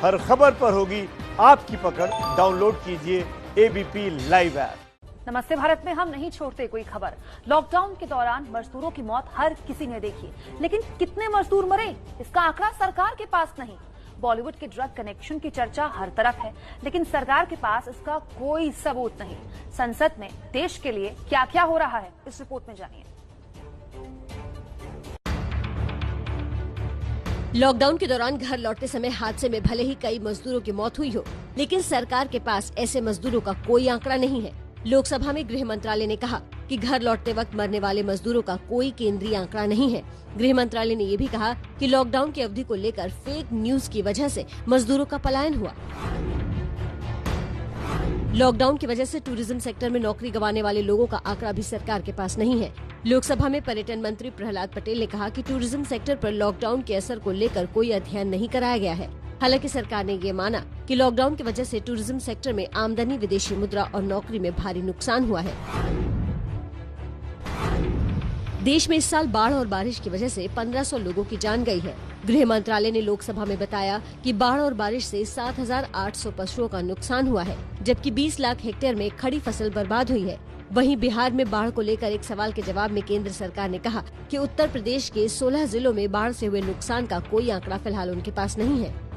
हर खबर पर होगी आपकी पकड़। डाउनलोड कीजिए एबीपी लाइव ऐप। नमस्ते भारत में हम नहीं छोड़ते कोई खबर। लॉकडाउन के दौरान मजदूरों की मौत हर किसी ने देखी, लेकिन कितने मजदूर मरे इसका आंकड़ा सरकार के पास नहीं। बॉलीवुड के ड्रग कनेक्शन की चर्चा हर तरफ है, लेकिन सरकार के पास इसका कोई सबूत नहीं। संसद में देश के लिए क्या क्या हो रहा है, इस रिपोर्ट में जानिए। लॉकडाउन के दौरान घर लौटते समय हादसे में भले ही कई मजदूरों की मौत हुई हो, लेकिन सरकार के पास ऐसे मजदूरों का कोई आंकड़ा नहीं है। लोकसभा में गृह मंत्रालय ने कहा कि घर लौटते वक्त मरने वाले मजदूरों का कोई केंद्रीय आंकड़ा नहीं है। गृह मंत्रालय ने ये भी कहा कि लॉकडाउन की अवधि को लेकर फेक न्यूज की वजह से मजदूरों का पलायन हुआ। लॉकडाउन की वजह से टूरिज्म सेक्टर में नौकरी गंवाने वाले लोगों का आंकड़ा भी सरकार के पास नहीं है। लोकसभा में पर्यटन मंत्री प्रहलाद पटेल ने कहा कि टूरिज्म सेक्टर पर लॉकडाउन के असर को लेकर कोई अध्ययन नहीं कराया गया है। हालांकि सरकार ने ये माना कि लॉकडाउन की वजह से टूरिज्म सेक्टर में आमदनी, विदेशी मुद्रा और नौकरी में भारी नुकसान हुआ है। देश में इस साल बाढ़ और बारिश की वजह से 1500 लोगों की जान गई है। गृह मंत्रालय ने लोकसभा में बताया कि बाढ़ और बारिश से 7800 पशुओं का नुकसान हुआ है, जबकि 20 लाख हेक्टेयर में खड़ी फसल बर्बाद हुई है। वहीं बिहार में बाढ़ को लेकर एक सवाल के जवाब में केंद्र सरकार ने कहा कि उत्तर प्रदेश के 16 जिलों में बाढ़ से हुए नुकसान का कोई आंकड़ा फिलहाल उनके पास नहीं है।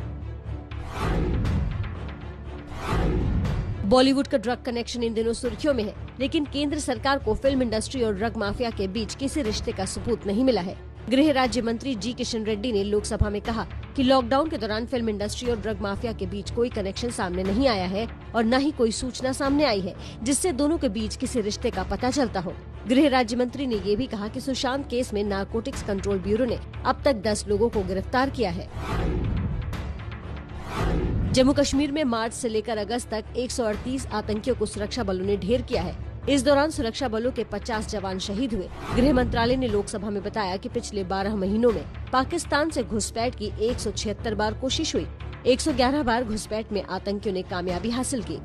बॉलीवुड का ड्रग कनेक्शन इन दिनों सुर्खियों में है, लेकिन केंद्र सरकार को फिल्म इंडस्ट्री और ड्रग माफिया के बीच किसी रिश्ते का सबूत नहीं मिला है। गृह राज्य मंत्री जी किशन रेड्डी ने लोकसभा में कहा कि लॉकडाउन के दौरान फिल्म इंडस्ट्री और ड्रग माफिया के बीच कोई कनेक्शन सामने नहीं आया है और न ही कोई सूचना सामने आई है जिससे दोनों के बीच किसी रिश्ते का पता चलता हो। गृह राज्य मंत्री ने ये भी कहा कि सुशांत केस में नारकोटिक्स कंट्रोल ब्यूरो ने अब तक 10 लोगों को गिरफ्तार किया है। जम्मू कश्मीर में मार्च से लेकर अगस्त तक 138 आतंकियों को सुरक्षा बलों ने ढेर किया है। इस दौरान सुरक्षा बलों के 50 जवान शहीद हुए। गृह मंत्रालय ने लोकसभा में बताया कि पिछले 12 महीनों में पाकिस्तान से घुसपैठ की 176 बार कोशिश हुई। 111 बार घुसपैठ में आतंकियों ने कामयाबी हासिल की।